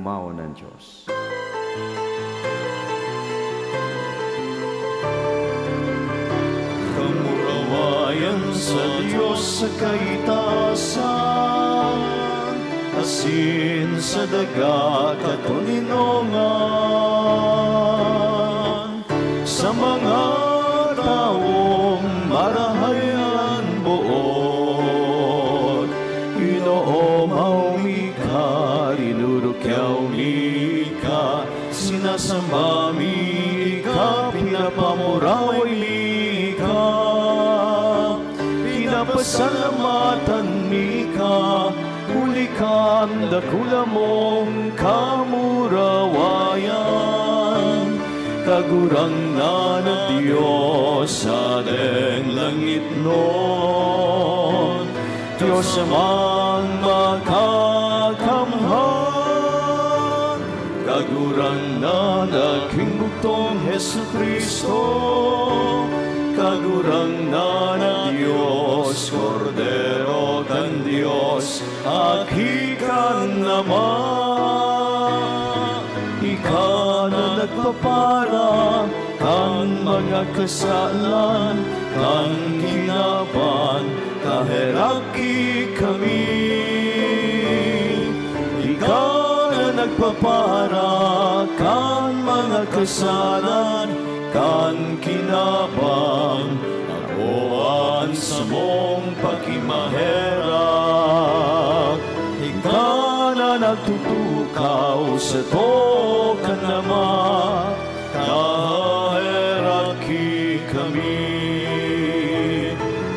pumawa ng Diyos. Kamurawayan sa Diyos sa kaitaasan, asin sa dagat at tuninongan, sa mga taong marahayan buot, Ginoo maumika, linurukyaw mika, sinasamba mika, pinapamuraway mika, pinapasalamatan mika, hulikan dakula mong kamurawayan, kagurang na ng Diyos sa deng langit nun, Diyos amang makakamhan, kagurang na naging bugtong Hesu Kristo, kagurang na ng Diyos, Kordero kan Diyos, akikan naman. Ika na nagpapara kan mga kasalan, kan kinaban, kaheraki kami. Ika na nagpapara kan mga kasalan, kan kinabang, akoan sa mong pakimaherak. Ika na nagtutukaw sa to ka naman, kaheraki kami.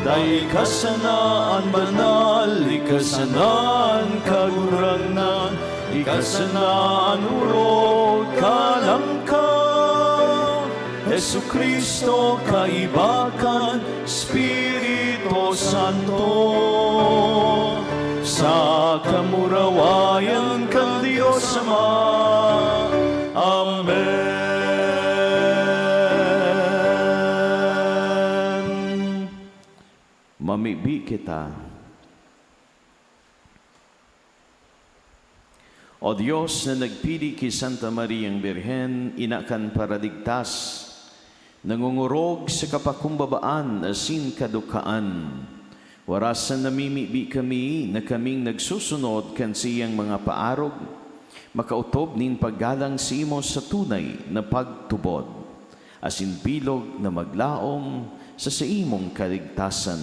Dahil kasanaan banal, ikasanaan kaguranan, ikasanaan urod kalangkang, Hesu Kristo kaibakan, Espiritu Santo, sa kamurawayan kan Diyos Ama. Amen. Mamibi kita. O Diyos na nagpili kay Santa Mariang Birhen, inakan paraligtas, nangungurog sa kapakumbabaan asin kadukaan, warasan namimibi kami na kaming nagsusunod kan siyang mga paarog, makautob nin paggalang si imo sa tunay na pagtubod, asin bilog na maglaom sa imong kaligtasan.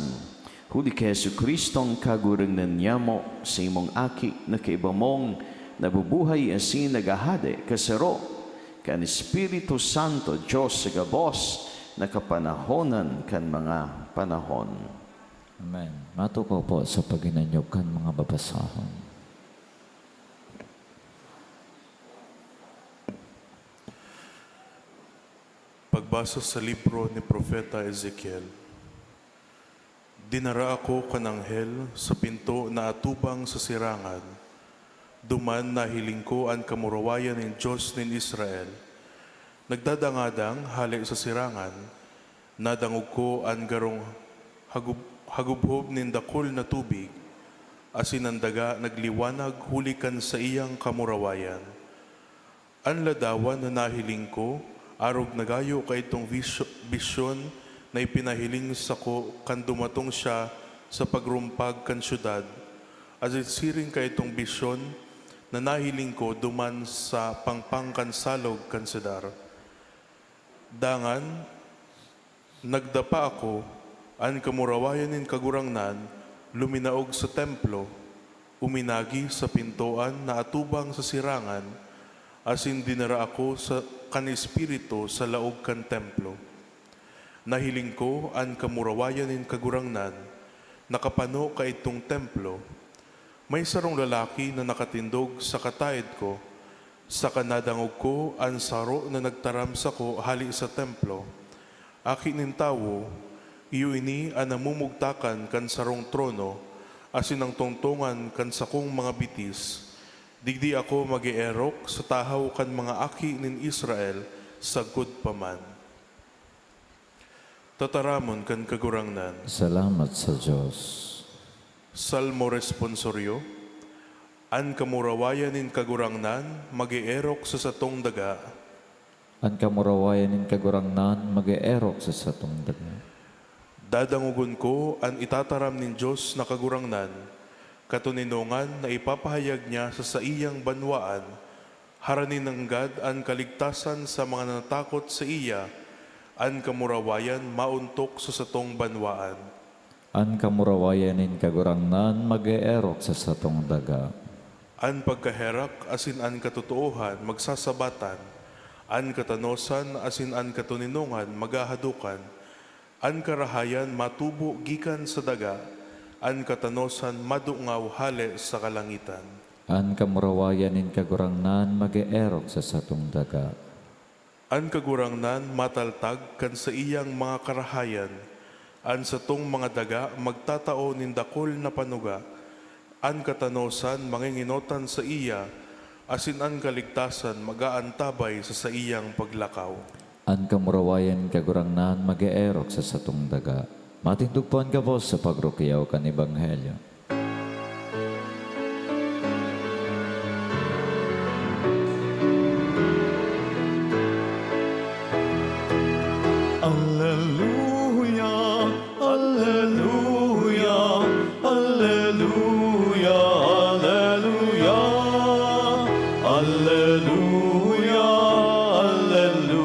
Huli kay Jesu Kristong kagurang nanyamo sa imong aki na kaibamong nabubuhay asin nagahade kasero kan Espiritu Santo Diyos sa gabos na kapanahonan kan mga panahon. Amen. Matukaw po sa paginanyog kan mga babasahon. Pagbasa sa libro ni Propeta Ezekiel. Dinara ako kananghel sa pinto na atubang sa sirangan. Duman na hiling ko ang kamurawayan ng Diyos ng Israel. Nagdadangadang hali sa sirangan, nadangog ko ang garong hagubhob ng dakol na tubig, asin ang daga nagliwanag hulikan sa iyang kamurawayan. Ang ladawan na nahiling ko, arog nagayo kay itong bisyon na ipinahiling sa ko kan dumatong siya sa pagrumpag kan syudad. Asit siring kay itong bisyon na nahiling ko duman sa pangpang kan salog kan sedar. Dangan, nagdapa ako, ang kamurawayan ng kagurangnan, luminaog sa templo, uminagi sa pintuan na atubang sa sirangan, asin dinara ako sa kan espiritu sa laog kan templo. Nahiling ko ang kamurawayan ng kagurangnan, nakapano ka itong templo. May sarong lalaki na nakatindog sa katayid ko, sa kanadangog ko ang saro na nagtaram sa ko hali sa templo. Aki nin tawo, iyo ini ang namumugtakan kan sarong trono, asin ang tungtungan kan sakong mga bitis. Digdi ako mag-ierok sa tahaw kan mga aki nin Israel, sagod paman. Tataramon kan kagurangnan. Salamat sa Diyos. Salmo responsorio. An kamurawayanin kagurangnan, magierok sa satong daga. An kamurawayan in kagurangnan, mag-eerok sa satong daga. Dadangugon ko an itataram nin Diyos na kagurangnan, katuninungan na ipapahayag niya sa iyang banwaan, haranin ng God an kaligtasan sa mga natakot sa iya, an kamurawayan mauntok sa satong banwaan. An kamurawayan in kagurangnan, mag-eerok sa satong daga. An pagkaherak asin an katotohan magsasabatan, an katanosan asin an katuninungan magahadukan, an karahayan matubo gikan sa daga, an katanosan madungaw hale sa kalangitan. An kamurawayan in kagurangnan, mag-eerok sa satong daga. An kagurangnan mataltag kan sa iyang mga karahayan, an satong mga daga magtatao nin dakol na panuga, an katanosan manginginotan sa iya, asin an kaligtasan magaantabay sa iyang paglakaw. An kamurawayan kagurangnan, mag-eerok sa satong daga. Matindugpuan ka po sa pagrukyaw kan Ebanghelyo. Alleluia, alleluia, alleluia, alleluia, alleluia, alleluia,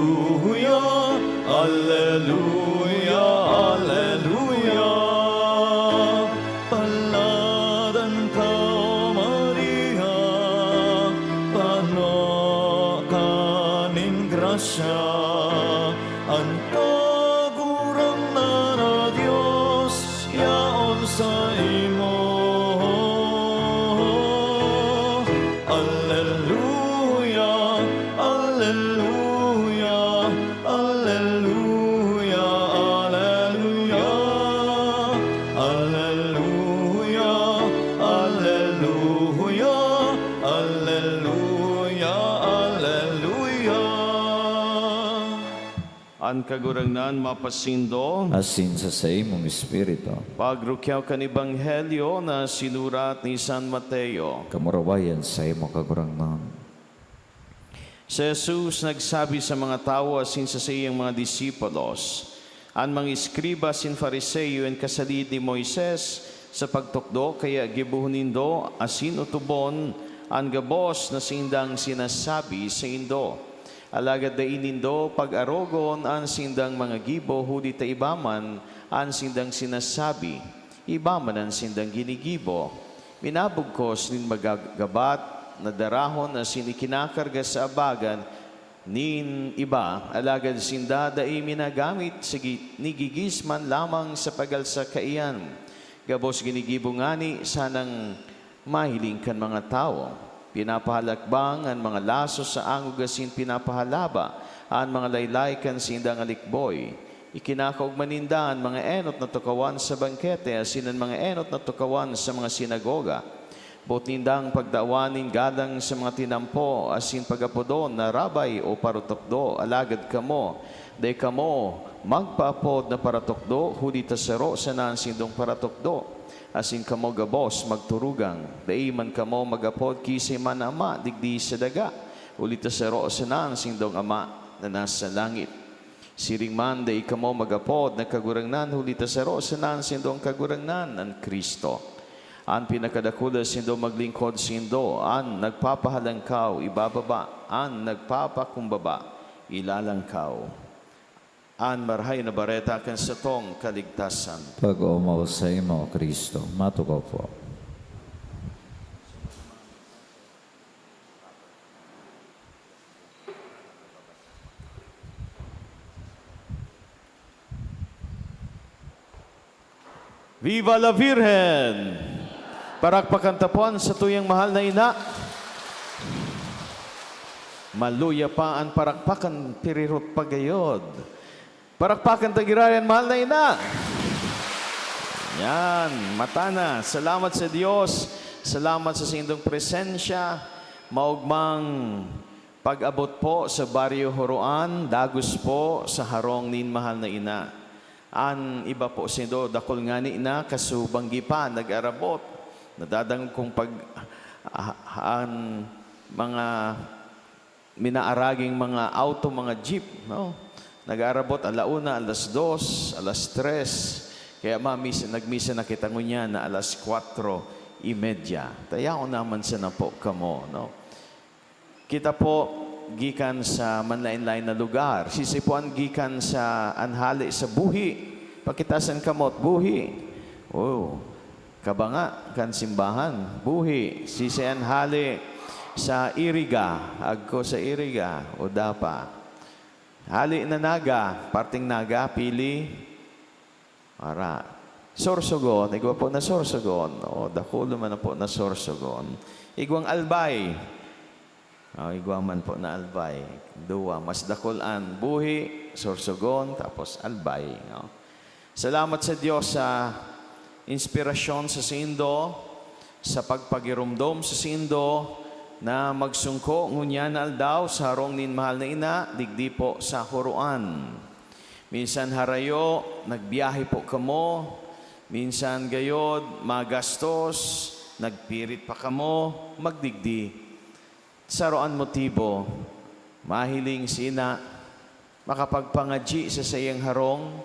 alleluia, alleluia. Paladan ka, O Maria, pano kaning grasya, ang kagurangnan na Diyos yaon sa imo. Alleluia, alleluia, alleluia, alleluia, alleluia, alleluia, alleluia, alleluia. An kagurangnan mapasindo, Asin sa imong espiritu. pagrukyaw kan Ebanghelyo na sinurat ni San Mateo. Kamurawayan sa imo kagurangnan. Si Jesus nagsabi sa mga tao asin sa iyang mga disipulos, an mga iskriba sin Fariseo en kasalid ni Moises sa pagtukdo kaya gibuhunindo asin utubon an gabos na sindang sinasabi sa indo. Alagad da inindo pag-arogon an sindang mga gibo huli ta ibaman an sindang sinasabi, ibaman an sindang ginigibo. Minabugkos nin magagabat na darahon na sinikinakarga sa abagan nin iba, alagad sinda dai minagamit nigigisman lamang sa pagalsa kaiyan. Gabos ginigibo ngani sanang mahiling kan mga tao. Pinapahalakbang ang mga laso sa angog asin pinapahalaba ang mga laylay kan sindang alikboy. Ikinakaugmaninda ang mga enot na tukawan sa bangkete asin ang mga enot na tukawan sa mga sinagoga. Botnindang pagdawanin galang sa mga tinampo asin pagapodon na rabay o parutokdo alagad kamo. Day kamo magpaapod na paratokdo huli tasero sa nansindong paratokdo. Asin kamo gabos magturugang, dai man kamo magapod kisay man ama digdi sa daga, ulit sa ro sa nang sindong ama na nasa langit. Siring man dai kamo magapod na kagurangnan, ulit sa ro sa nang sindong kagurangnan ang Kristo. An pinakadakula sindo maglingkod sindo, an nagpapahalangkaw ibababa, an nagpapakumbaba ilalangkaw. An marhay na bareta kan sa tong kaligtasan. Pag-umaw sa imo, Kristo. Matukaw po. Viva la Virgen! Parakpakan tapuan sa tuyang mahal na ina. Maluya pa ang parakpakan pirirot pagayod. Parakpakan tagirayan, mahal na ina. Yan, matana. Salamat sa Diyos. Salamat sa sindong presensya. Maugmang pag-abot po sa Baryo Horoan, dagos po sa harong nin mahal na ina. An iba po sindo, dakol nga ni ina, kasubanggi pa, nag-arabot. Nadadang kong ang mga minaaraging mga auto, mga jeep, no? Nag-aarabot alauna, alas 2, alas 3. Kaya nagmisa na kita ngunya na alas 4:30. Tayaw naman sa na po kamo, no? Kita po gikan sa manlain-lain na lugar. Sisipuan gikan sa anhali sa buhi. Pakitasan kamot buhi. Oh, kabanga kan simbahan buhi. Sisi anhali sa Iriga, agko sa Iriga o dapa. Hali na naga, parting naga, pili, para. Sorsogon, igwa po na Sorsogon. O, dakulo man na po na Sorsogon. Igwang Albay. O, igwa man po na Albay. Dua, mas dakulan, Buhi, Sorsogon, tapos Albay. O. Salamat sa Diyos sa inspirasyon sa Sindo, sa pagpagirumdom sa Sindo, na magsungko ngunya na aldaw sa harong nin mahal na ina, digdi po sa huruan. Minsan harayo, nagbiyahe po kamo, minsan gayod, magastos, nagpirit pa kamo, magdigdi. Sa roan motibo, mahiling sina, makapagpangadji sa sayang harong,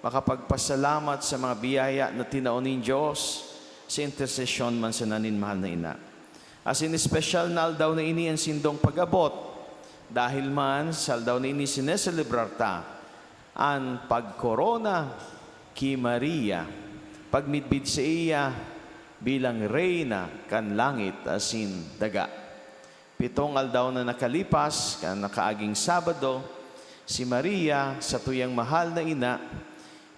makapagpasalamat sa mga biyaya na tinaonin Diyos, sa intercession man sa nanin mahal na ina. As in special na aldaw na ini ang sindong pag-abot. Dahil man sa aldaw na ini sineselebrar ta ang pag-corona ki Maria. Pagmitbid sa iya bilang reyna kan langit asin daga. 7 aldaw na nakalipas kan nakaaging Sabado, si Maria sa tuyang mahal na ina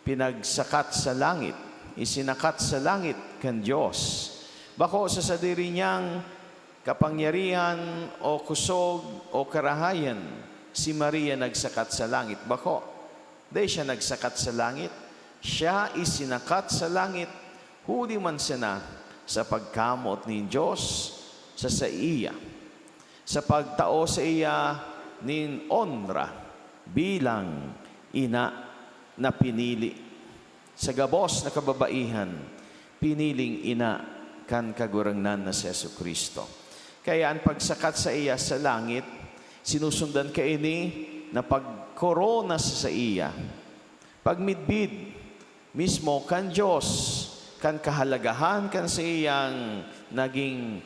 pinagsakat sa langit, isinakat sa langit kan Diyos. Bako sa sadiri niyang kapangyarihan o kusog o karahayan, si Maria nagsakat sa langit. Bako, di siya nagsakat sa langit. Siya isinakat sa langit. Huli man siya sa pagkamot ni Diyos sa iya. Sa pagtao sa iya nin onra bilang ina na pinili. Sa gabos na kababaihan, piniling ina kan kagurangnan na si Jesucristo. Kaya ang pagsakat sa iya sa langit, sinusundan ka ini na pagkorona sa iya. Pagmidbid mismo kan Diyos, kan kahalagahan kan sa iyang naging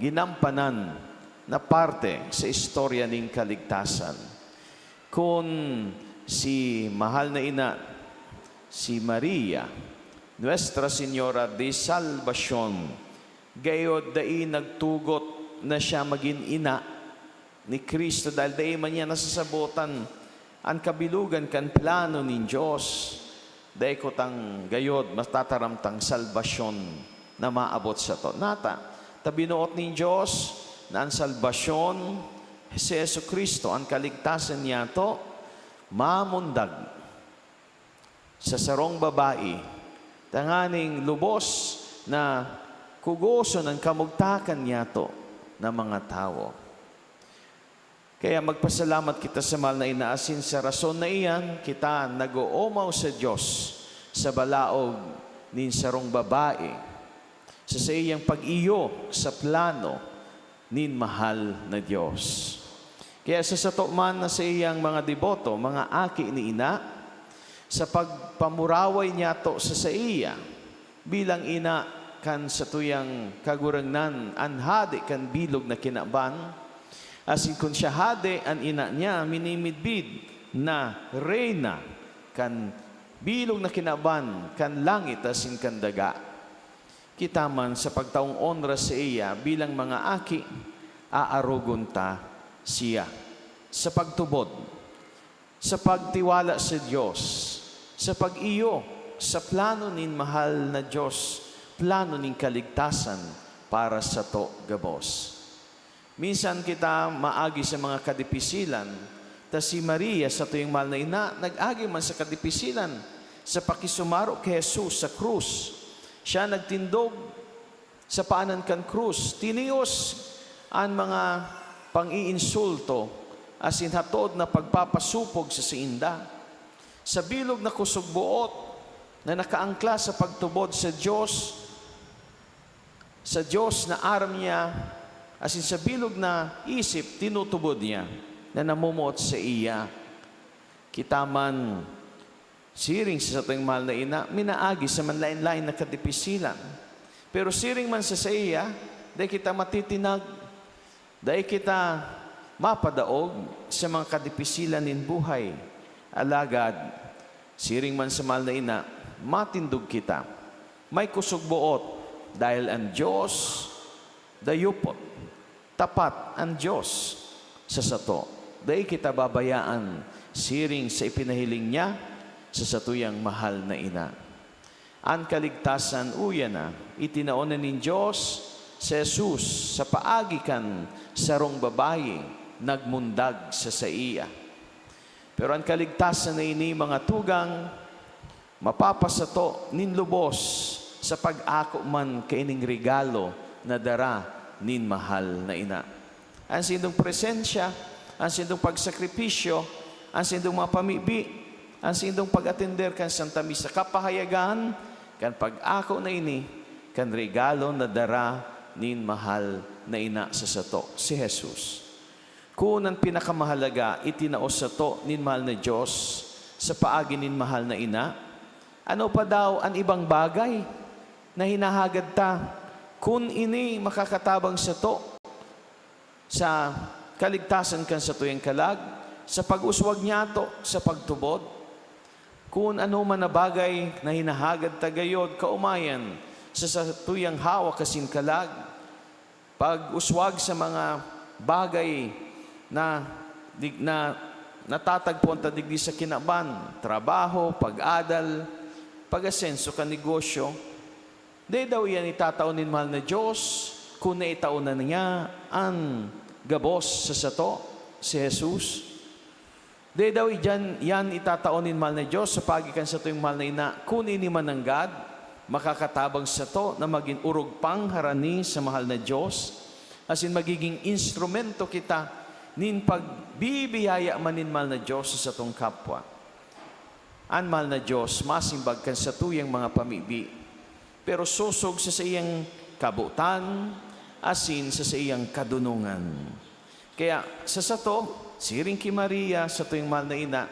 ginampanan na parte sa istorya ng kaligtasan. Kung si mahal na ina, si Maria, Nuestra Señora de Salvacion, gayod dai nagtugot na siya maging ina ni Kristo dahil dai man niya nasasabutan ang kabilugan kan plano ni Diyos. Dai ko tang gayod matataramtang salvasyon na maabot sa to. Nata, tabinuot ni Diyos na ang salvasyon si Jesucristo, ang kaligtasan niya to, mamundag sa sarong babae, tanganing lubos na kugoso ng kamugtakan niya to ng mga tao. Kaya magpasalamat kita sa mahal na inaasin sa rason na iyan, kita nag-oomaw sa Diyos sa balaog nin sarong babae, sa iyang pag-iyo sa plano nin mahal na Diyos. Kaya sa sato man na sa iyang mga deboto, mga aki ni ina, sa pagpamuraway niya to sa iya, bilang ina kan sa tuyang kagurangnan, anhade kan bilog na kinaban, asin kun siya hade, an ina niya, minimidbid na reyna kan bilog na kinaban, kan langit asin kan daga. Kita man sa pagtaong onra sa iya, bilang mga aki, aarugon ta siya sa pagtubod, sa pagtiwala sa Diyos, sa pag-iyo, sa plano nin mahal na Diyos, plano ning kaligtasan para sa to gabos. Minsan kita maagi sa mga kadipisilan, ta si Maria sa tuyong mahal na ina, nag-agi man sa kadipisilan, sa pakisumaro kay Jesus sa krus. Siya nagtindog sa paanan kan krus, tiniyos ang mga pang-iinsulto, asin hatod na pagpapasupog sa siinda. Sa bilog na kusog buot, na nakaangkla sa pagtubod sa Diyos, Sa Diyos na aram niya, as in sa bilog na isip, tinutubod niya na namumuot sa iya. Kita man siring sa tuwing mahal na ina, minaagi sa manlain-lain na kadipisilan. Pero siring man sa iya, dahil kita matitinag, dahil kita mapadaog sa mga kadipisilan nin buhay. Alagad, siring man sa mahal na ina, matindog kita. May kusog buot, dahil ang Diyos, dayupot, tapat ang Diyos sa sato. Dahil kita babayaan, siring sa ipinahiling niya, sa satuyang mahal na ina. Ang kaligtasan uya na, itinaonan ng Diyos sa Jesus sa paagikan sarong babae, nagmundag sa iya. Pero ang kaligtasan na ini mga tugang, mapapasato nin lubos sa pag-ako man kaining regalo na dara nin mahal na ina. Ang sindong presensya, ang sindong pagsakripisyo, ang sindong mga pamibi, ang sindong pag-atender kan Santa Misa, kapahayagan, kan pag-ako na ini, kan regalo na dara nin mahal na ina sa sato, si Jesus. Kung ang pinakamahalaga, itinaos sato nin mahal na Diyos sa paagi nin mahal na ina, ano pa daw ang ibang bagay na hinahagad ta kung ini makakatabang sato sa kaligtasan kan sa tuyang kalag, sa pag-uswag niya to, sa pagtubod, kung ano man na bagay na hinahagad tagayod, kaumayan, sa tuyang hawa kasin kalag, pag-uswag sa mga bagay na natatagpuan ta digdi sa kinaban, trabaho, pag-adal, pag-asenso ka negosyo, di daw yan itataonin mahal na Diyos, kung naitaon na niya ang gabos sa sato, si Jesus. Di daw yan itataonin mahal na Diyos sa pagikan sa tuyong mahal na ina, kung ini mananggad, makakatabang sa to na maging urog pang harani sa mahal na Diyos, as in magiging instrumento kita nin pagbibiyaya manin mahal na Diyos sa tong kapwa. Ang mahal na Diyos, masimbag kan sa tuyang mga pamibi, pero susog sa iyang kabutan, asin sa iyang kadunungan. Kaya sa sato, siring ki Maria, sa tuyang mahal na ina,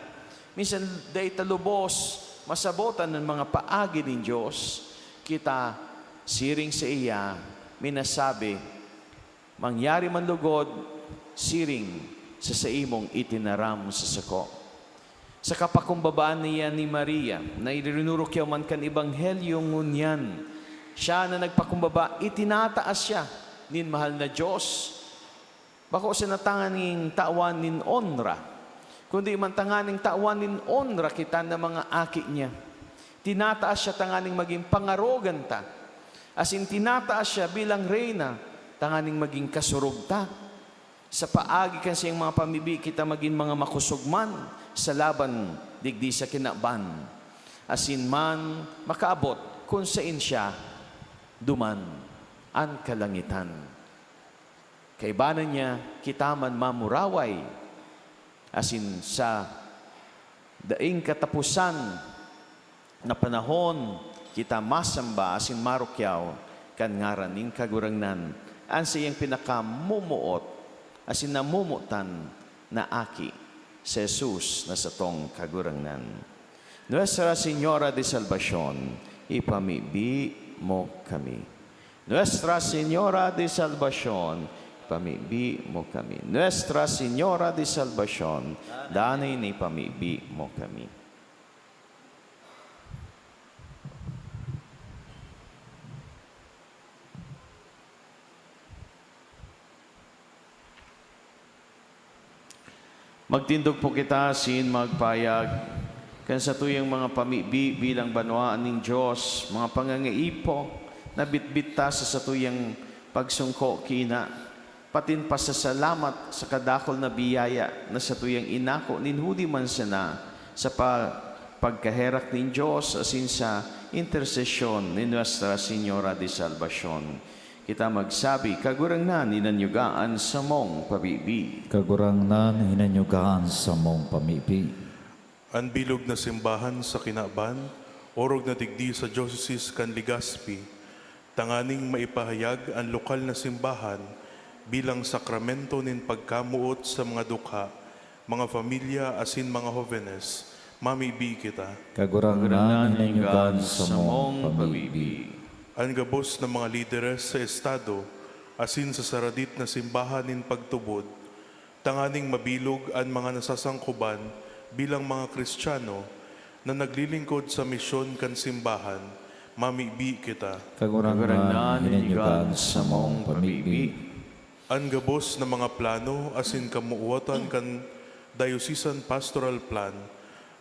minsan day talubos, masabotan ng mga paagi ng Diyos, kita siring sa iya, minasabi, mangyari man lugod, siring sa imong itinaram sa sako. Sa kapakumbabaan niya ni Maria, na irinurukyaw man kan ebanghelyo ngunyan, siya na nagpakumbaba, itinataas siya nin mahal na Diyos. Bako sa natanganing tawan nin onra, kundi man tanganing tawan nin onra kita na mga aki niya. Tinataas siya tanganing maging pangarogan ta. As in, tinataas siya bilang reyna, tanganing maging kasurog ta. Sa paagi kasi yung mga pamibi, kita maging mga makusugman sa laban digdi sa kinaban. Asin man makaabot kung saan siya duman ang kalangitan. Kaibanan niya, kita man mamuraway, asin sa daing katapusan na panahon, kita masamba, asin marukyaw, kan ngaran ning kagurangnan, ang siyang pinakamumuot, asin namumutan na aki, si Jesus na sa tong kagurangnan. Nuestra Señora de Salvacion, ipamibi mo kami. Nuestra Señora de Salvacion, pamibi mo kami. Nuestra Señora de Salvacion, danay ni pamibi mo kami. Magtindog po kita sin magpayag kan sa tuyang mga pamibi bilang banwaan ng Diyos, mga pangangaipo na bitbit ta sa tuyang pagsungko kina, patin pa sa salamat sa kadakol na biyaya na sa tuyang inako ninhudi man sana sa pagkaherak ng Diyos asin sa intersesyon ni Nuestra Señora de Salvacion. Kita magsabi, kagurangnan inanyugaan sa mong pabibi. Kagurangnan hinanyugaan sa mong pamipi. Ang bilog na simbahan sa Kinaban, orog na digdi sa Diocese kan Legazpi, tanganing maipahayag ang lokal na simbahan bilang sakramento nin pagkamuot sa mga dukha, mga pamilya asin mga jóvenes, mamibi kita. Kagurangnan hinanyugan sa mong pamibig. Ang gabos ng mga lideres sa estado, asin sa saradit na simbahan nin pagtubod, tanganing mabilog ang mga nasasangkuban bilang mga Kristiyano na naglilingkod sa misyon kan simbahan, mamibi kita. Kagurangnan hinanyugan sa mong pamibig. Ang gabos ng mga plano asin kamuuwatan kan Diocesan Pastoral Plan,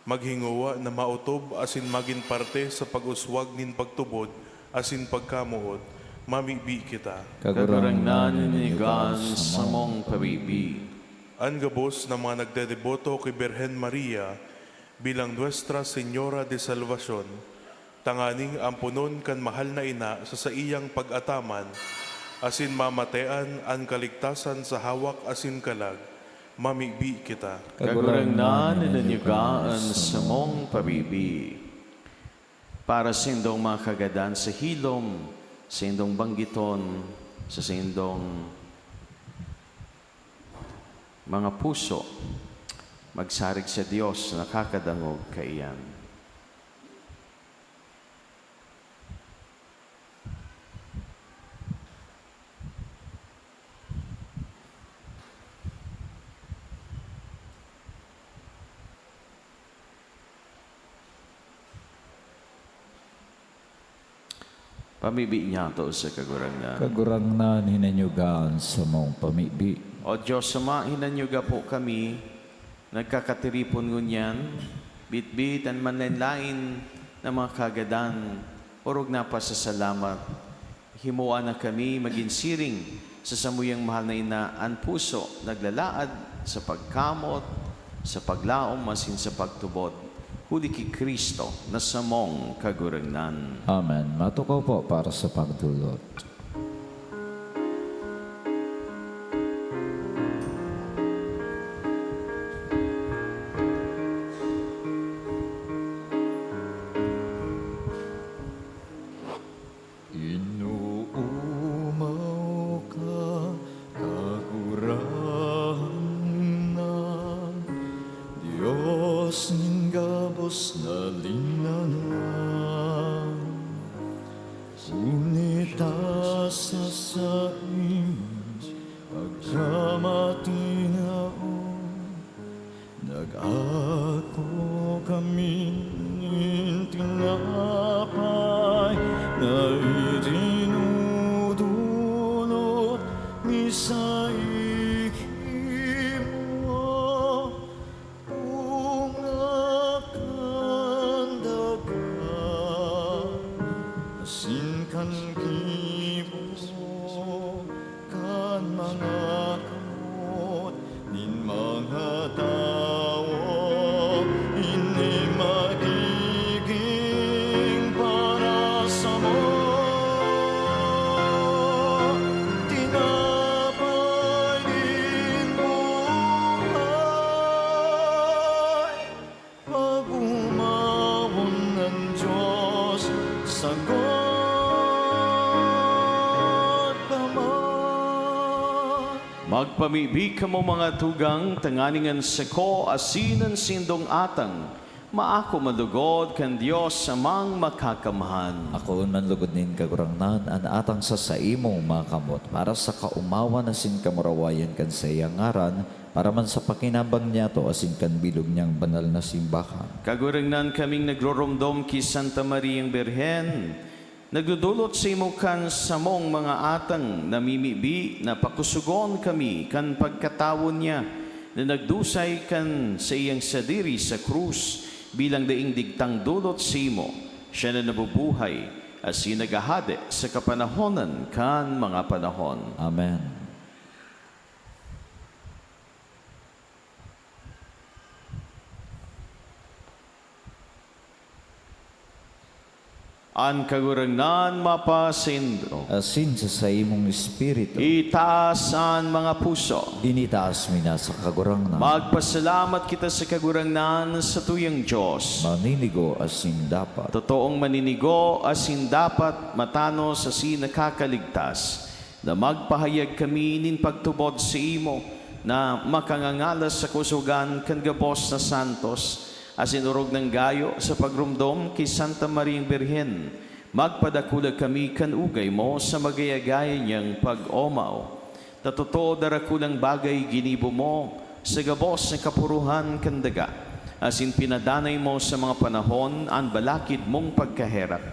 maghinguwa na mautob asin maging parte sa pag-uswag nin pagtubod asin pagkamuot, mamibi kita. Kagurangnan hinanyugan sa mong pamibig. Ang gabos ng mga nagdedeboto kay Birhen Maria bilang Nuestra Señora de Salvacion, tanganing ampunon kan mahal na ina sa iyang pag-ataman, asin mamatean ang kaligtasan sa hawak asin kalag, mamibi kita. Kagurangnan hinanyugan sa mong pamibig. Para sa indong mga kagadan sa hilom, sa indong banggiton, sa indong mga puso, magsarig sa Diyos na nakakadangog kaiyan. Pamibi niya to sa kagurangnan. Kagurangnan hinanyugan sa mong pamibig. O Diyos, sumahinan niyo ga po kami, nagkakatiripon ngunyan, bitbit ang manlain na mga kagadan, orog na pa sa salamat. Himuan na kami maging siring sa samuyang mahal na ina, ang puso, naglalaad sa pagkamot, sa paglaom, masin sa pagtubod. Huli ki Kristo na samong kagurangnan. Amen. Matukaw po para sa pagdulot. Inuumaw ka, kagurangnan, Diyos ning gabos na linanan. Unita sa imong pagkamatinaon, nag-ako kami ning tinapay na itinudulot ni sa ikimo, bunga kandaga, asin kan gibo, kan mga kamot, nin mga tao, ini magiging para sa mo. Tinapay din buhay, pag umawon ng Diyos, sagot pa man. Magpamibig ka mo mga tugang, tanganingan seko, asinan sindong atang, maako madugod kan Diyos amang makakamahan. Ako manlugod nin kagurangnan an atang sa imong makamot para sa kaumawa na sin kamurawayan kan sa iyang ngaran para man sa pakinabang niya to asin kan bilog niyang banal na simbahan. Kagurangnan kaming nagroromdom ki Santa Mariang Birhen, nagdudulot sa imo kan samong mga atang namimibi na pakusugon kami kan pagkatawon niya na nagdusay kan sa iyang sadiri sa krus bilang daing digtang dulot sa imo. Siya na nabubuhay as sinagahade sa kapanahonan kan mga panahon. Amen. An kagurangnan mapasindo. Asin sa imong espiritu, Itaas ang mga puso. initaas mi na sa kagurangnan. Magpasalamat kita sa kagurangnan sa tuyang Diyos. Maninigo asin dapat. Totoong maninigo asin dapat matano sa nakakaligtas na magpahayag kami nin pagtubod sa imo na makangangalas sa kusugan kan gabos na santos asin urog ng gayo sa pagrumdom kay Santa Mariang Birhen. Magpadakulag kami kan ugay mo sa magayagaya niyang pag-omaw. Totoo darakulang bagay ginibo mo sa gabos ng kapuruhan kan daga. Asin pinadanay mo sa mga panahon ang balakid mong pagkaherap.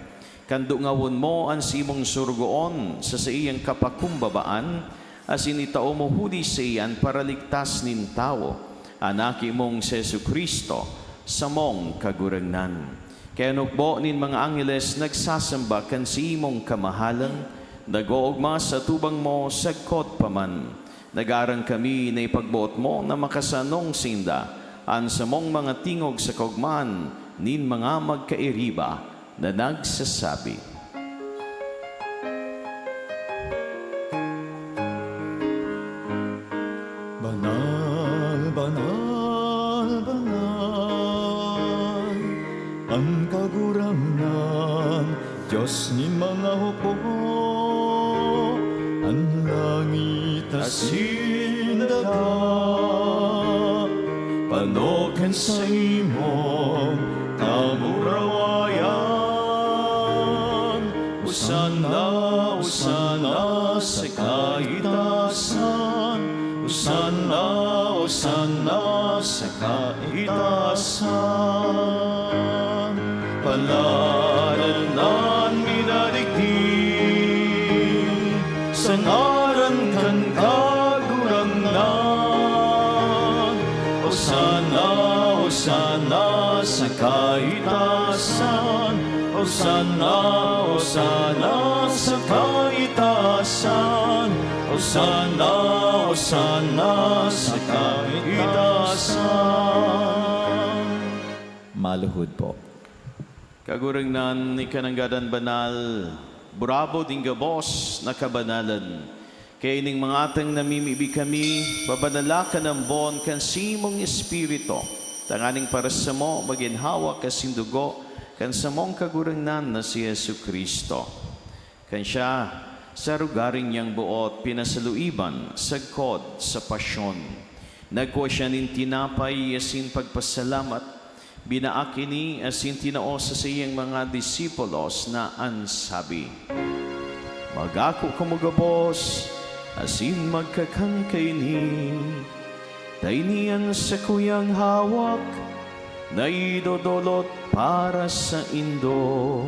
Kandungawon mo ang simong surgoon sa iyang kapakumbabaan, asin itao mo huli sa iyan para ligtas nin tao, anaki mong si Jesucristo, sa mong kagurangnan. Kaya nukbo nin mga angeles nagsasamba kan si imong kamahalan, nag-oogma sa tubang mo sagkot paman. Nagarang kami na ipagbuot mo na makasanong sinda, an sa mong mga tingog sa kaugman, nin mga magkairiba na nagsasabi. Banal, banal, banal, ang kagurangnan, Diyos ni mga hukbo, ang langit asin daga, panokan sa imong kamurawayan. Usana, usana sa kaitasan, usana, usana sa kaitasan. Palalanan minaligdi sa ngaran kan kagurangnan. Osana, osana sa kaitasan, osana, osana sa kaitasan, osana, osana sa kaitasan. Maluhod po. Kagurangnan ni kananggadan banal, burabo ding gabos na kabanalan. Kaya ining mga atang namimibi kami, babanalakan ang bon kan simong espiritu. Tanganing para sa mo, maginhawa kasindugo, kan sa mong kagurangnan na si Jesucristo. Kan siya, sa rugaring niyang buot, pinasaluiban, sagkod sa pasyon. Nagkuha siya nin tinapay, asin pagpasalamat, binaakini asin tinao sa siyang mga disipulos na ansabi, magako kamugabos, asin magkakangkaini, tainian sa kuyang hawak, na idodolot para sa indo.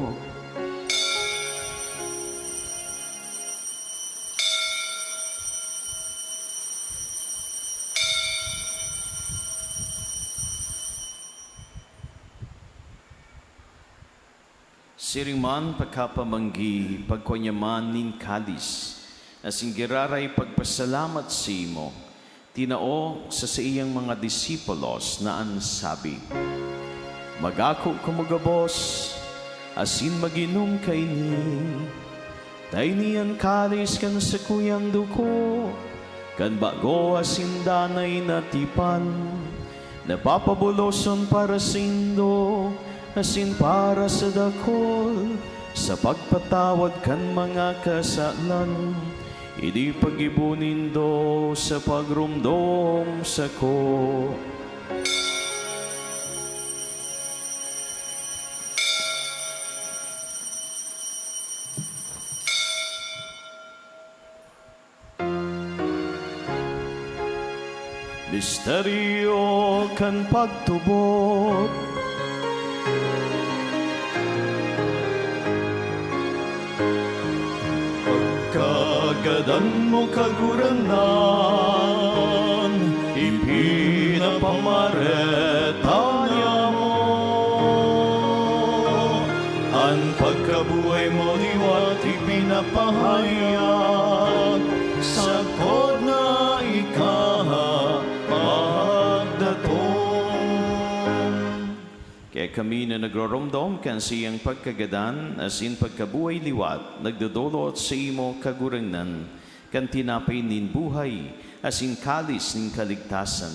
Siringman pagkapamanggi, pagkunyaman nin kalis, asing giraray pagpasalamat si mo, tinao sa iyang mga disipulos na ansabi, magako kumugabos, asin maginom kaini, tainian kalis kan sa kuyang duko, kan bago asin danay natipan, napapabuloson para sindo, asin para sa dakol, sa pagpatawad kan mga kasalan, idi pagibunin do sa pagrumdom sa ko. Misteryo kan pagtubot, Kagadan mo kaguranan, ipinapamaretaanya mo. Ang pagkabuhay mo liwat ipinapahayag, sa kod na ikaha magdaton. Kaya kami na nagroromdom kan siyang pagkagadan asin pagkabuhay liwat, nagdodolot sa imo kagurangnan, kan tinapay nin buhay, asin kalis nin kaligtasan.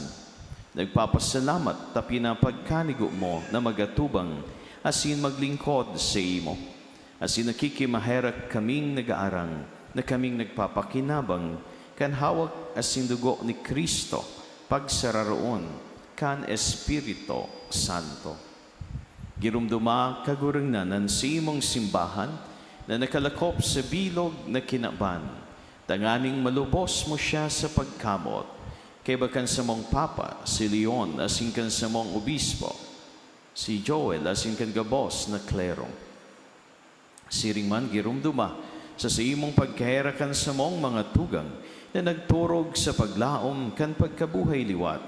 Nagpapasalamat ta pinapagkanigo mo na magatubang, asin maglingkod sa imo. Asin nakikimaherak kaming nag-aarang, na kaming nagpapakinabang, kan hawak asin dugo ni Kristo, pagsararoon, kan Espiritu Santo. Girumduma kagurangnanan sa imong simbahan na nakalakop sa bilog na kinaban. Tanganing malubos mo siya sa pagkamot. Kay bakan sa mong Papa, si Leon, asin kan sa mong Obispo, si Joel, asin kan gabos na klero. Siring man girumduma sa imong pagkaherakan sa mong mga tugang na nagturog sa paglaom kan pagkabuhay liwat.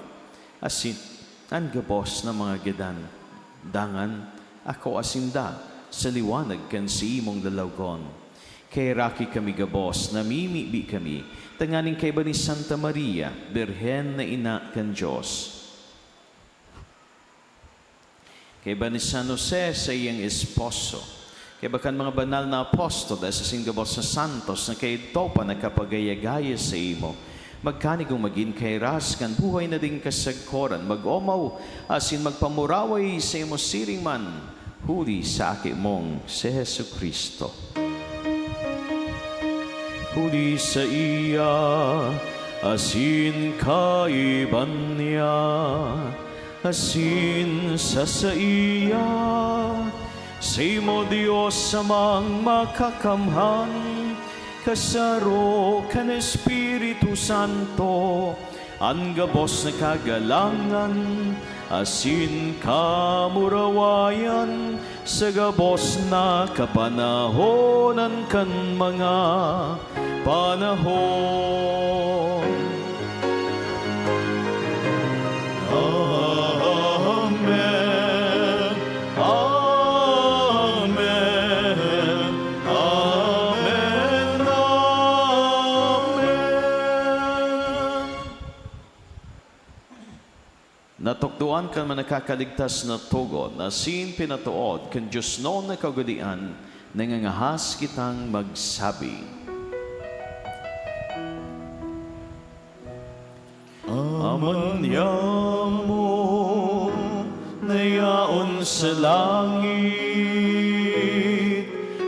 Asin ang gabos na mga gedan. Dangan ako asinda sa liwanag kan si imong lalawgon. Kay raki kami gabos, namimibi kami, tanganing kay ba ni Santa Maria, Birhen na ina kan Diyos. Kay ba ni San Jose sa iyang esposo, kay ba kan mga banal na apostol sa singgabos sa santos na kay ito pa nagkapagayagaya sa imo, magkanigong maging kay ras kan buhay na ding kasagkoran, mag-omaw asin magpamuraway sa imo siring man, huli sa aki mong si Hesu Kristo. Huli sa iya, asin kaiban niya, asin sa iya, sa imo Diyos samang makakamhan, kasaro kan Espiritu Santo, ang gabos na kagalangan, asin kamurawayan, sa gabos na kapanahonan kan mga panahon. Amen. Amen. Amen. Amen. Natukduan kan manakakaligtas na tugon, asin pinatuod kan Diyos noon na kagudian, nangangahas kitang magsabi. Aman mo na yaon sa langit,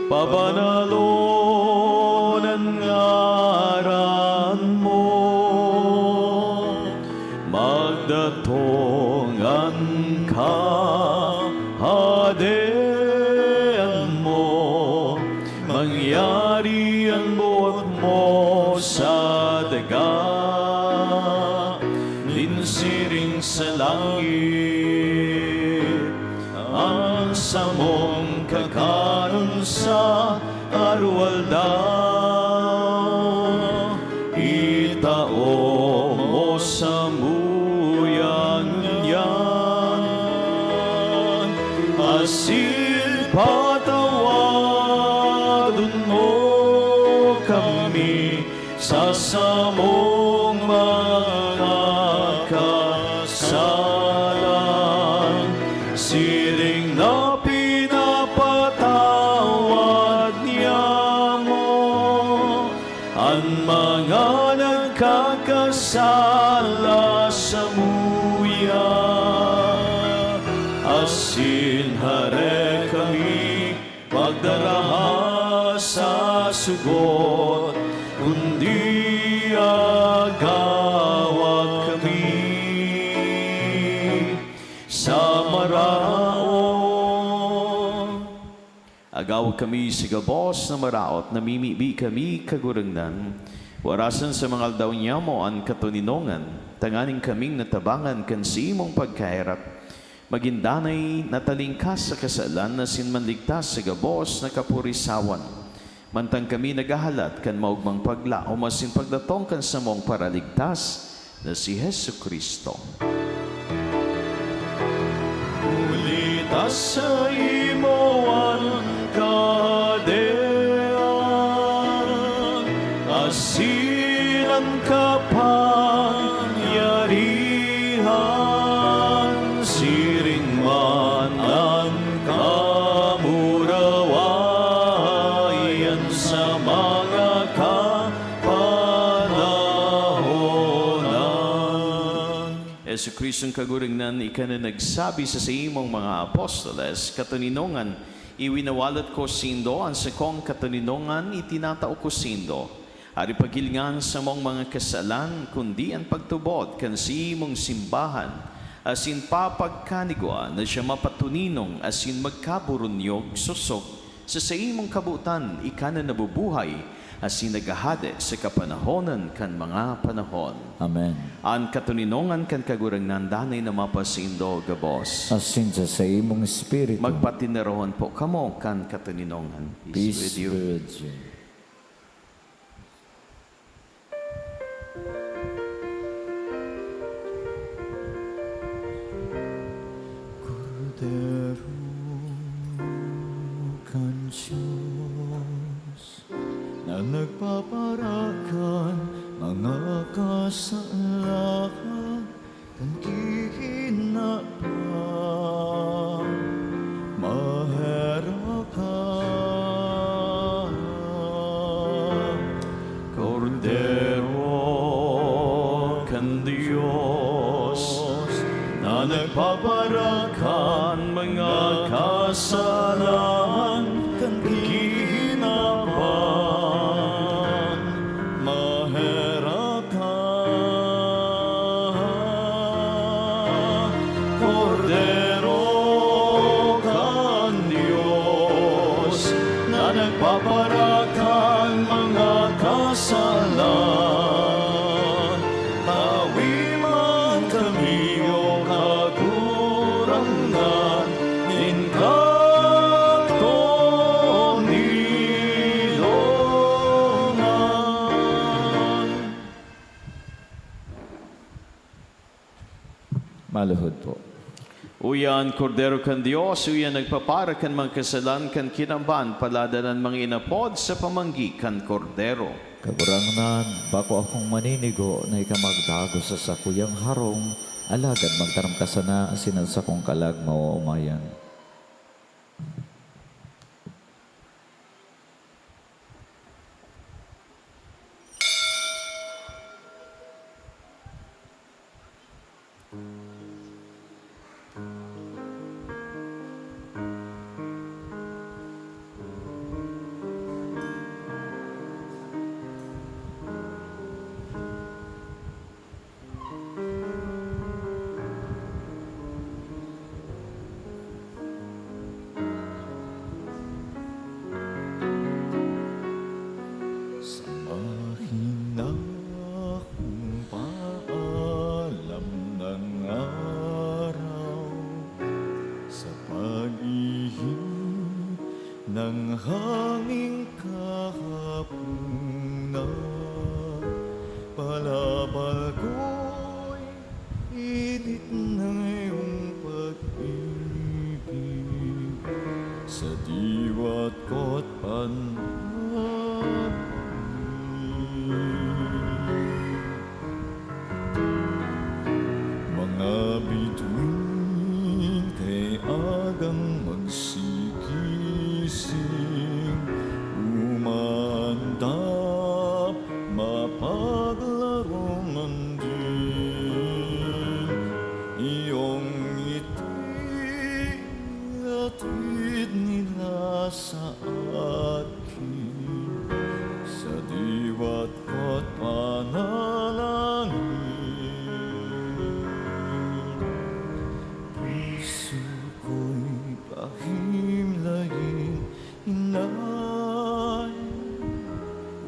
pabanalon ang ngaran mo, magdatongan ka, hadean mo, mangyari ang buot mo sa dagat. Siring sa langit, ang samong kakaroon sa arwalda, itao mo sa muyang yan, asin patawadon mo kami sa samong mga kasalan, siring na pinapatawad niya mo ang mga nagkakasala sa muya, asin hare kami pagdaraha sa sugot, kundi agawag kami sa maraon. Agawag kami sa gabos na maraot, namimibi kami kagurangnan, warasan sa mga aldaw niya mo ang katuninongan, tanganing kaming natabangan kan si imong pagkahirap, magindanay natalingkas sa kasalan na sinmanligtas sa gabos na kapurisawan. Mantang kami nagahalat kan maugmang paglaom asin pagdatong kan sa mong paraligtas na si Hesu Kristo. Ulitas sa imoan kadean, asin ang kapangyarihan, siring man Jesu-Kristong kagurignan, ika na nagsabi sa imong mga apostoles, katuninongan, iwinawalot ko sindo, ang sakong katuninongan, itinatao ko sindo. Ari pagilngan sa mong mga kasalan, kundi ang pagtubod, kan si imong simbahan, asin papagkanigwa na siya mapatuninong, asin magkaburunyog, susok, sa imong kabutan, ika na nabubuhay, asin nagahade sa kapanahonan kan mga panahon. Amen. Ang katuninongan kan kagurangnan danay na mapasindo gabos. Asin sa imong espiritu. Magpatinerohon po kamo kan katuninongan. Peace with you. be with you. Cordero kan Diyos na nagpaparakan mga kasalanan kan kihinapang maherakan. Cordero kan Diyos na nagpaparakan mga kasalanan kan kihinapang maherakan. Cordero kan Diyos na nagpaparakan mga kasalan, tawi man kami o kakurangan, Maluhod po. Uyan, Cordero kan Diyos, uyan nagpapara kan mga kasalan kan kinamban, paladanan mga inapod sa pamanggi kan Cordero. Kagurangnan, bako akong maninigo na ikamagdago sa sakuyang harong, alagad magtaram ka sana asinan sa kong kalag mauumayan. Mahina kong paalam ng araw sa pag-ihip ng hanging kahapon na palapal ko'y init ng iyong pag-ibig sa diwa't ko't panahon. Mga bituin kay agang magsigising, umandap mapaglaro man din. Iyong ngiti atid nila sa akin, sa diwa't ko't panalangin. Puso ko'y pahimlayin, inay,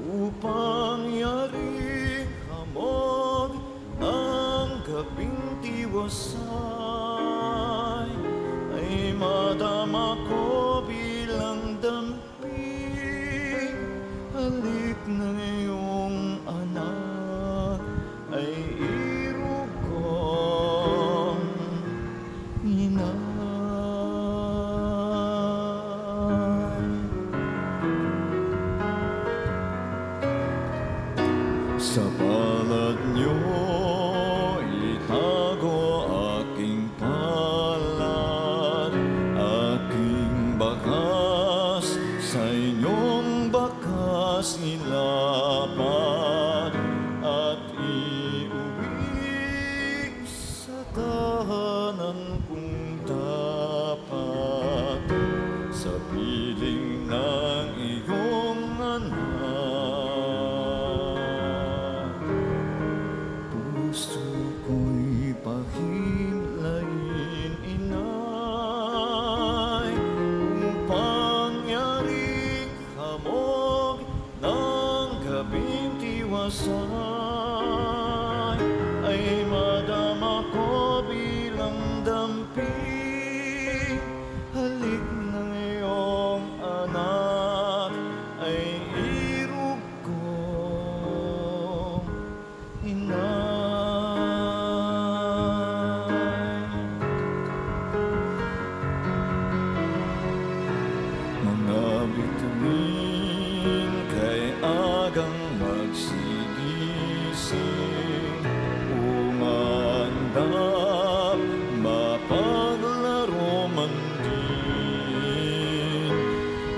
upang yaring hamog ang gabing tiwasay, ay madama ko bilang damping halik ng iyong anak, ay irugong inay. Sa palad niyo itago aking palad, aking bakas sa inyong bakas ilapat, at iuwi sa tiwasay ay madama ko bilang dampi. Halik ng iyong anak ay irog kong inay. Mga bituin kay agang magsigising, umandap, mapaglaro man din.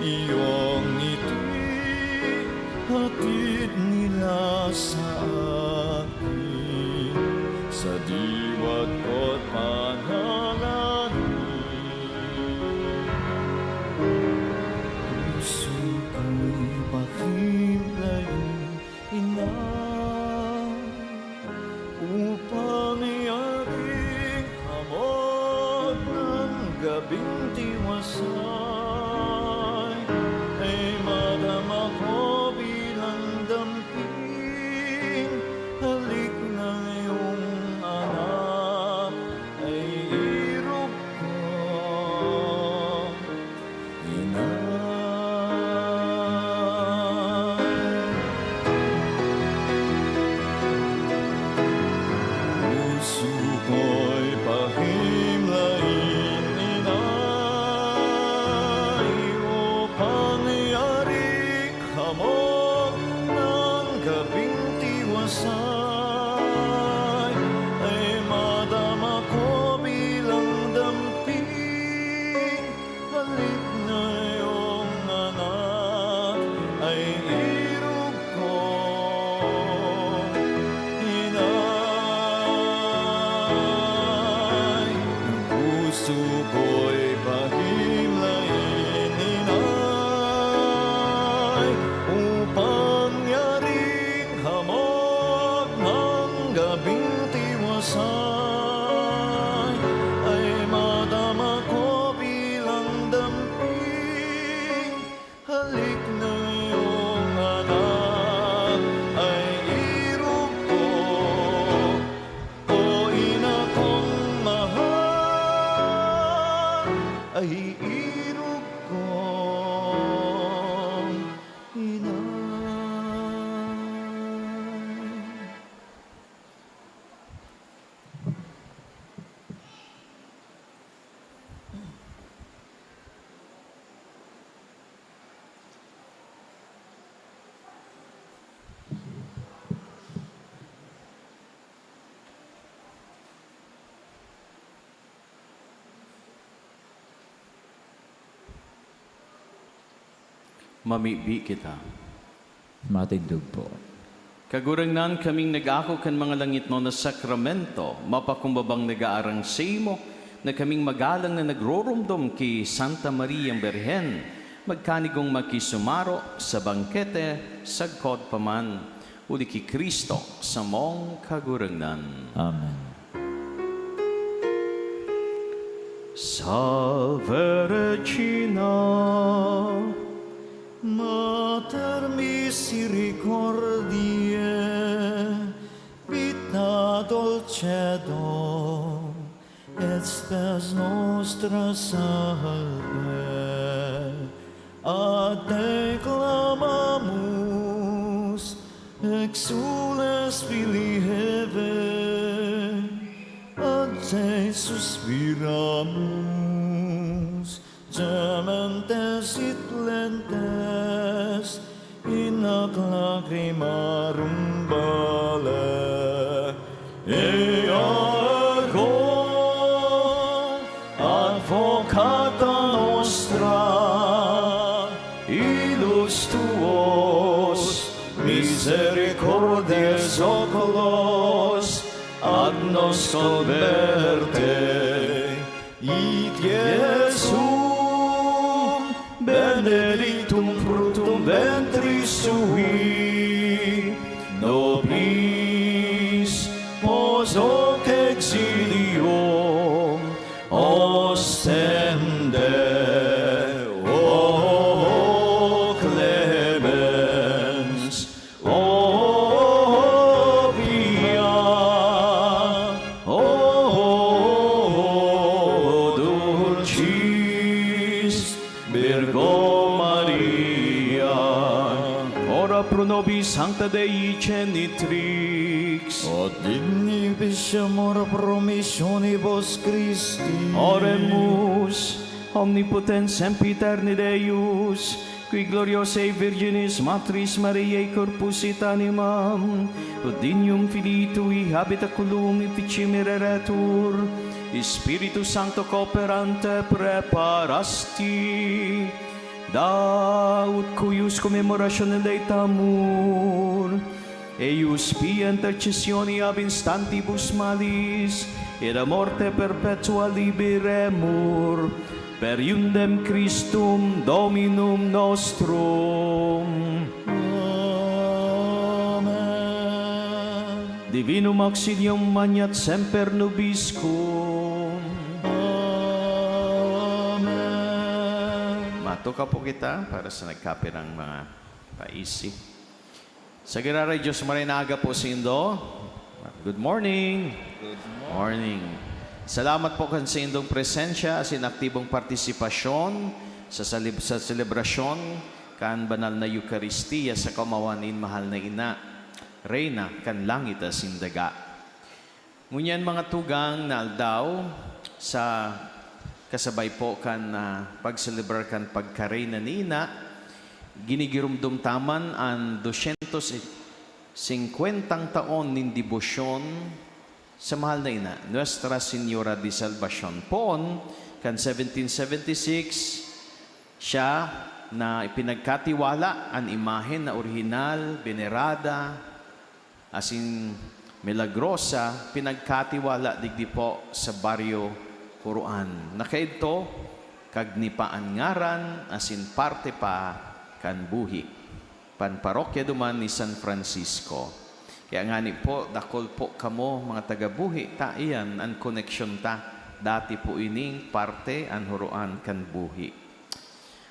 Iyong ngiti, hatid nila sa akin, sa diwat ko't panalangin. Puso ko'y pakimlayin, ina, upang iaring hamon ng gabing tiwasay ay madama ko bilang damping. Halik ng iyong anak ay irog ko inay. Puso ko'y pahimlain, inay, upang iaring hamon ng gabing tiwasay ay madama ko bilang damping. Halik na iyong anak ay irog ko inay. Ang puso ko'y pahimlain, inay, upang yaring hamon ng gabing tiwasay ay madama ko bilang damping. Halik na iyong anak ay irog ko, o ina kong mahal, ay irog kong inay. Mamibi kita. Matindog po. Kagurangnan kaming nag-ako kan mga langit no na sakramento, mapakumbabang nag-aarang sa imo, na kaming magalang na nagrorumdom ki Santa Maria Birhen, magkanigong makisumaro sa bangkete, sagkod paman, uli ki Kristo sa mong kagurangnan. Amen. Salve Regina, Mater misericordiae, vita dulcedo, et spes nostra salve. Ad te clamamus, exules Filii Hevae, ad te suspiramus, gementes et lentes, in ac lacrimarum vale. Eargo, advocata nostra, ilus tuos, misericordias oculos, ad nos converte, id Iesum benedictum fructum ventris sui, nobis pos hoc exilium ostende. O clemens, o Virgo Maria, ora pro nobis sancta Dei genitrix, O dignibus amor promissionibus Christi. oremus omnipotens sempiterni Deus, qui gloriosae Virginis Matris Mariae corpusit animam, Udinium Filii Tui habitaculum efficimeratur, Spiritus Sancto cooperante preparasti, daut cuius commemoratione leitamur, eius pia intercessioni ab instantibus malis, et a morte perpetua liberemur, per iundem Christum Dominum nostrum. Amen. Divinum auxilium magnat semper nobiscum. Amen. Matuka po kita para sa nagkape ng mga paisi. Sa giraray Diyos maray na aga po sa Indo. Good morning. Good morning. Salamat po kan sa indong presensya as in aktibong partisipasyon sa selebrasyon kan banal na Eucharistia sa kamawanin mahal na ina, Reyna kan langit as indaga. Ngunyan mga tugang na aldaw sa kasabay po kan pagselebrar kan pagka-Reyna ni ina, ginigirumdum taman ang 250 taon nin debosyon sa mahal na ina, Nuestra Señora de Salvacion. Poon, kan 1776, siya na ipinagkatiwala ang imahen na orihinal, venerada, asin milagrosa, pinagkatiwala digdi po sa baryo Puruan. Nakaidto, kagnipaan ngaran, asin parte pa kan buhi. Panparokya duman ni San Francisco. Kaya nga ni po, dakol po kamo mga taga-buhi, ta iyan ang koneksyon ta. Dati po ining parte ang huruan kan buhi.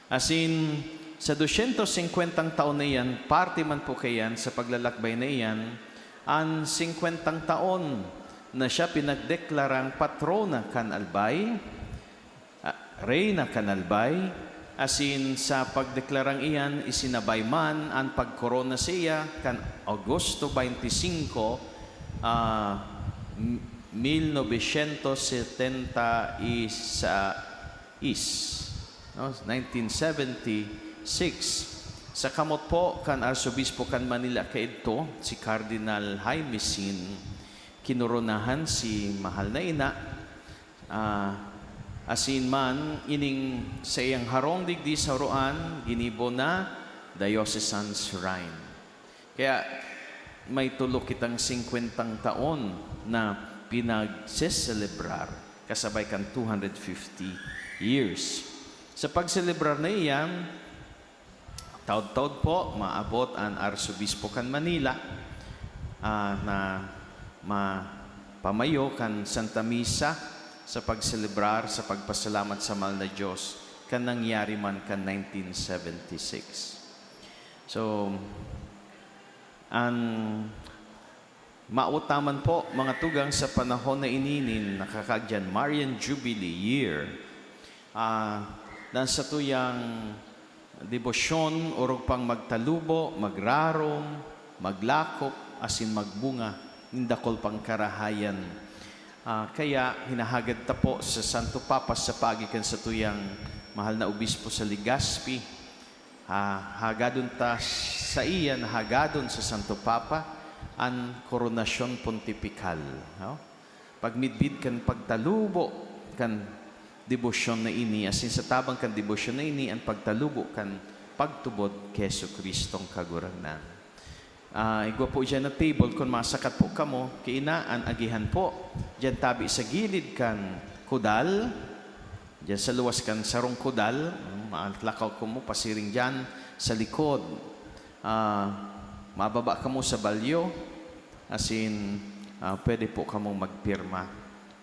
Asin, sa 250 taon na iyan, parte man po kayan sa paglalakbay na iyan, ang 50 taon na siya pinagdeklarang patrona kan Albay, Reyna kan Albay, asin sa pagdeklarang iyan, isinabay man ang pagkorona siya kan Agosto 25, 1976. Sa kamot po kan Arsobispo kan Manila kaidto, si Cardinal Jaime Sin, kinoronahan si mahal na ina, asin man, ining sa iyang harong digdi sa Roan, ginibo na diocesan shrine. Kaya may tulo kitang 50 taon na pinagseselebrar, kasabay kan 250 years. Sa pagselebrar na iyan, taod-taod po, maabot ang Arsobispo kan Manila na pamayo kan Santa Misa, sa pagselebrar, sa pagpasalamat sa mahal na Diyos, kan nangyari man kan 1976. So, ang mautaman po, mga tugang sa panahon na ininin, nakakagyan, Marian Jubilee Year, sa tuyang debosyon, urog pang magtalubo, magrarom, maglakop, asin magbunga, nindakol pang karahayan. Kaya hinahagad ta po sa Santo Papa sa pagikan sa tuyang mahal na obispo sa Legazpi. Hagadon ta sa iyan, hagadon sa Santo Papa ang koronasyon pontifical. No? Pagmidbid kan pagtalubo kan debosyon na ini, asin sa tabang kan debosyon na ini, ang pagtalubo kan pagtubod keso Kristong kaguranan. Igwa po dyan na table, kung masakat po kamo, kiinaan, agihan po. Dyan tabi sa gilid kan kudal, dyan sa luwas kan sarong kudal, maatlakaw ko mo, pasiring dyan sa likod. Mababa ka mo sa balyo, asin pwede po kamong magpirma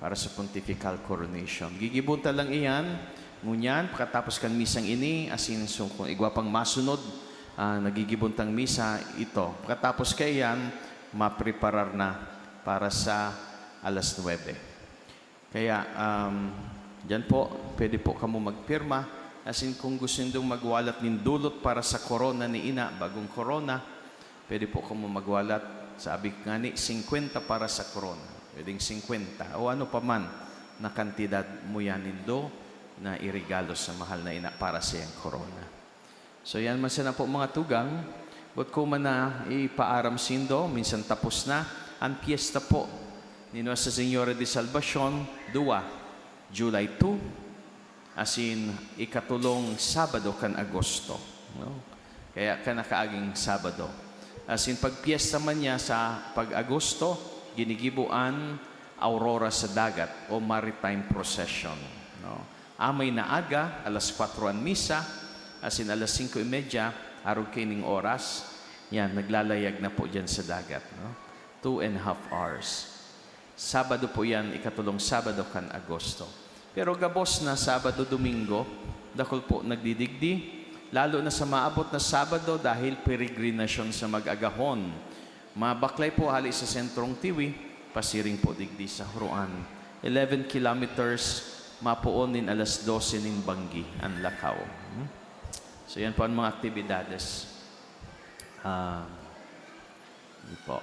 para sa pontifical coronation. Gigibunta lang iyan, ngunyan, pagkatapos kan misang ini, asin so, kung igwa pang masunod, nagigibuntang misa ito. Pagkatapos kayan, mapreparar na para sa alas 9. Kaya, dyan po, pwede po kamo magpirma As in, kung gusto nyo magwalat ng dulot para sa corona ni ina, bagong corona, pwede po kamo magwalat. Sabi nga ni, 50 para sa corona. Pwedeng 50. O ano pa man na kantidad mo yan nindo na irigalo sa mahal na ina para sa iyang corona. So yan man sana po mga tugang. But kung man na ipaaram sindo, minsan tapos na, ang piyesta po ni Nuestra Señora de Salvacion, 2, July 2, as in, ikatulong Sabado kan Agosto. No? Kaya kanakaaging Sabado. As in, pagpiesta man niya sa pag-Agosto, ginigibuan aurora sa dagat o maritime procession. No? Amay na aga, alas 4 ang misa, as in alas 5:30, araw kining oras, yan, naglalayag na po dyan sa dagat. No? 2.5 hours. Sabado po yan, ikatulong Sabado kan Agosto. Pero gabos na Sabado, Domingo, dakol po nagdidigdi, lalo na sa maabot na Sabado dahil peregrinasyon sa mag-agahon. Mabaklay po hali sa sentrong Tiwi, pasiring po digdi sa Huruan. 11 kilometers, mapuonin alas 12 ning Banggi, ang Lakaw. So yan po ang mga aktibidades. Po.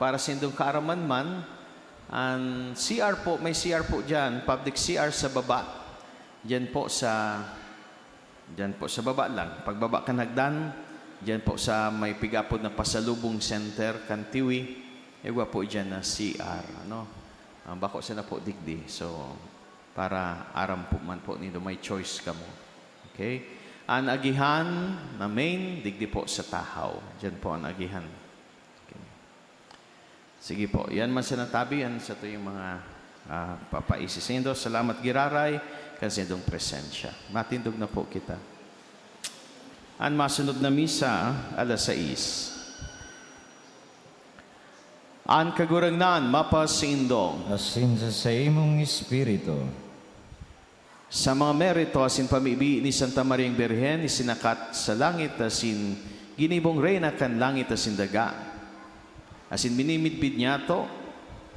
Para sa indong kaaraman man, ang CR po, may CR po dyan, public CR sa baba. Dyan po sa baba lang. Pagbaba ka nagdan, dyan po sa may pigapod na pasalubong center, Kantiwi, ewa po dyan na CR. Ano? Bako sa na po digdi. So, para aram po man po nito, may choice ka mo. Okay? Ang agihan na main, digdi po sa Tahaw. Diyan po ang agihan. Okay. Sige po, yan man sa natabi, yan sa ito yung mga papaisisindo. Salamat giraray, kasi itong presensya. Matindog na po kita. Ang masunod na misa, alas 6. Ang kagurangnan, mapasindong. Asin sa imong espiritu. Sa mga merito, asin pamibi ni Santa Mariang Birhen, isinakat sa langit, asin ginibong reyna kan langit, asin daga. Asin minimidbid niya to,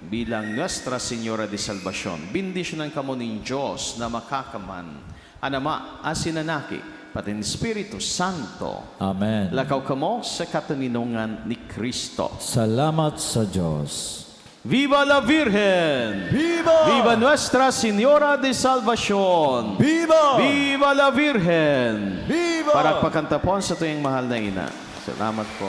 bilang Nuestra Señora de Salvacion. Bindisyonan kamo ng Diyos na makakaman, Anama, asin nanaki, pati ng Espiritu Santo. Amen. Lakaw kamo sa kataninungan ni Kristo. Salamat sa Diyos. Viva la Virgen! Viva! Viva Nuestra Señora de Salvacion! Viva! Viva la Virgen! Viva! Para pagkantapon sa tuyong mahal na ina. Salamat po.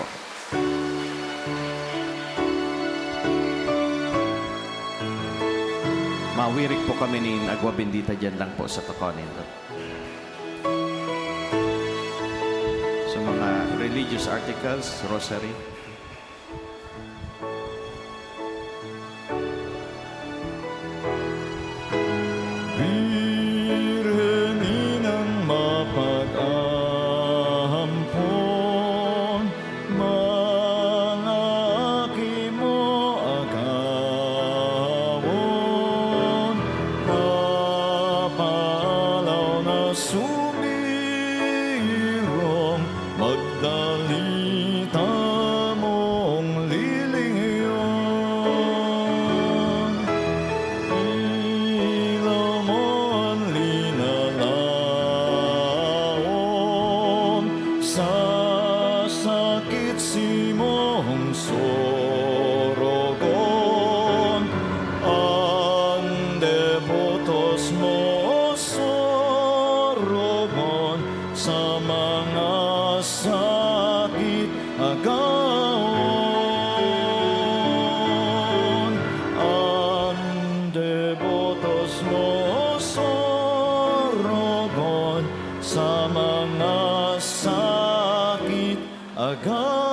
Mawirik po kami ni Agua Bendita dyan lang po sa Toconin. Sa mga religious articles, rosary. Birhen inang mapag-ahampon, mga aki mo agawon, napalaw na sumirong, magdalita mong lilingyon. Ilaw mo ang linalaon, sa sakit simong sorogon, ang devotos mo sorogon, sa mga sakit agawon. Ang devotos mo sorogon, sa mga sakit agawon.